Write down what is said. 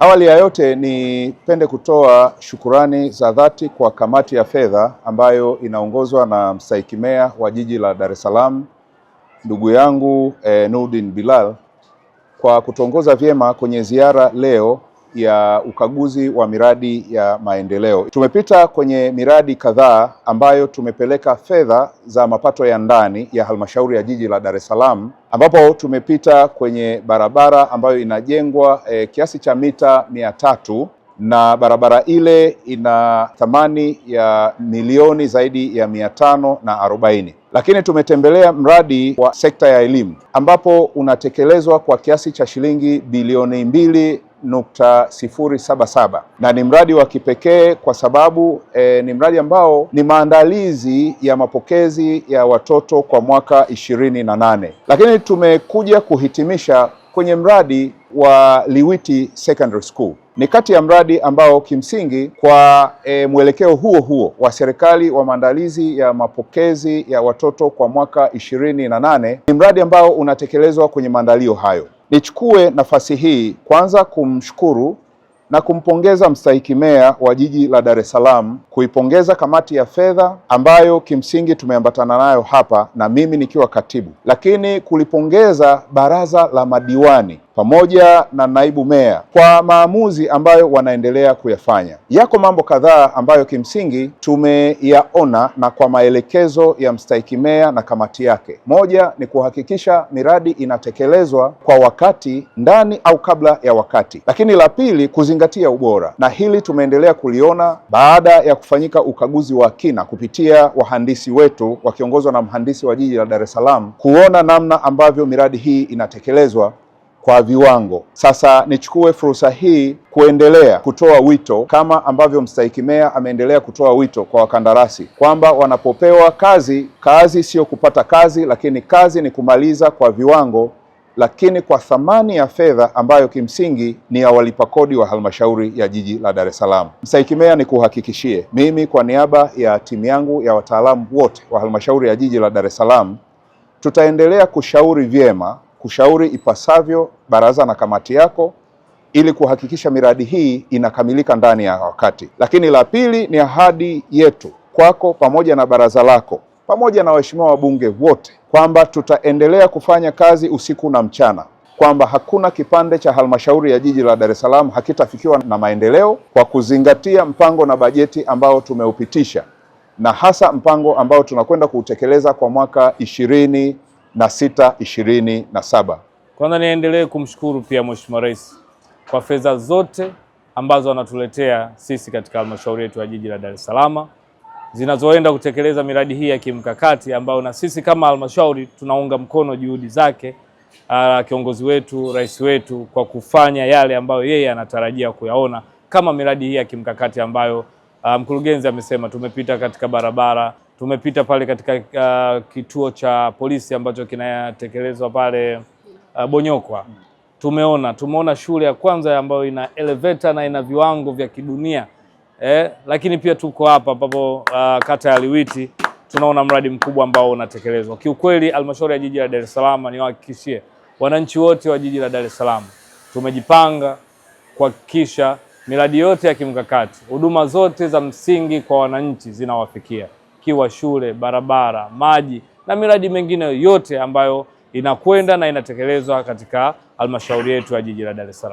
Awali ya yote nipende kutoa shukurani za dhati kwa kamati ya fedha ambayo inaongozwa na mstahiki meya wa jiji la Dar es Salaam, ndugu yangu Nurdin Bilal, kwa kutuongoza vyema kwenye ziara leo ya ukaguzi wa miradi ya maendeleo. Tumepita kwenye miradi kadhaa ambayo tumepeleka fedha za mapato ya ndani ya halmashauri ya jiji la Dar es Salaam, ambapo tumepita kwenye barabara ambayo inajengwa kiasi cha mita 300 na barabara ile ina thamani ya milioni zaidi ya 540. Lakini tumetembelea mradi wa sekta ya elimu ambapo unatekelezwa kwa kiasi cha shilingi bilioni 2.077 na ni mradi wa kipekee kwa sababu ni mradi ambao ni maandalizi ya mapokezi ya watoto kwa mwaka 28. Lakini tumekuja kuhitimisha kwenye mradi wa Liwiti Secondary School. Ni kati ya mradi ambao kimsingi kwa mwelekeo huo wa serikali wa maandalizi ya mapokezi ya watoto kwa mwaka 28 ni mradi ambao unatekelezwa kwenye maandalio hayo. Nichukue nafasi hii kwanza kumshukuru na kumpongeza mstahiki meya wa jiji la Dar es Salaam, kuipongeza kamati ya fedha ambayo kimsingi tumeambatana nayo hapa na mimi nikiwa katibu, lakini kulipongeza baraza la madiwani pamoja na naibu meya kwa maamuzi ambayo wanaendelea kuyafanya. Yako mambo kadhaa ambayo kimsingi tumeyaona na kwa maelekezo ya mstahiki meya na kamati yake. Moja ni kuhakikisha miradi inatekelezwa kwa wakati, ndani au kabla ya wakati. Lakini la pili, kuzingatia ubora, na hili tumeendelea kuliona baada ya kufanyika ukaguzi wa kina kupitia wahandisi wetu wakiongozwa na mhandisi wa jiji la Dar es Salaam, kuona namna ambavyo miradi hii inatekelezwa kwa viwango. Sasa nichukue fursa hii kuendelea kutoa wito kama ambavyo mstahiki meya ameendelea kutoa wito kwa wakandarasi kwamba wanapopewa kazi sio kupata kazi, lakini kazi ni kumaliza kwa viwango, lakini kwa thamani ya fedha ambayo kimsingi ni ya walipa kodi wa halmashauri ya jiji la Dar es Salaam. Mstahiki meya, ni kuhakikishie mimi kwa niaba ya timu yangu ya wataalamu wote wa halmashauri ya jiji la Dar es Salaam, tutaendelea kushauri vyema, kushauri ipasavyo baraza na kamati yako ili kuhakikisha miradi hii inakamilika ndani ya wakati. Lakini la pili ni ahadi yetu kwako pamoja na baraza lako pamoja na waheshimiwa wabunge wote kwamba tutaendelea kufanya kazi usiku na mchana, kwamba hakuna kipande cha halmashauri ya jiji la Dar es Salaam hakitafikiwa na maendeleo kwa kuzingatia mpango na bajeti ambao tumeupitisha, na hasa mpango ambao tunakwenda kuutekeleza kwa mwaka 26-27. Kwanza niendelee kumshukuru pia Mheshimiwa Rais kwa fedha zote ambazo anatuletea sisi katika halmashauri yetu ya jiji la Dar es Salaam zinazoenda kutekeleza miradi hii ya kimkakati ambayo na sisi kama halmashauri tunaunga mkono juhudi zake, kiongozi wetu, rais wetu, kwa kufanya yale ambayo yeye anatarajia kuyaona kama miradi hii ya kimkakati ambayo mkurugenzi amesema. Tumepita katika barabara, tumepita pale katika kituo cha polisi ambacho kinatekelezwa pale Bonyokwa. Tumeona shule ya kwanza ambayo ina elevator na ina viwango vya kidunia. Lakini pia tuko hapa ambapo kata ya Liwiti tunaona mradi mkubwa ambao unatekelezwa. Kiukweli halmashauri ya jiji la Dar es Salaam, niwahakikishie wananchi wote wa jiji la Dar es Salaam, tumejipanga kuhakikisha miradi yote ya kimkakati, huduma zote za msingi kwa wananchi zinawafikia, kiwa shule, barabara, maji na miradi mingine yote ambayo inakwenda na inatekelezwa katika halmashauri yetu ya jiji la Dar es Salaam.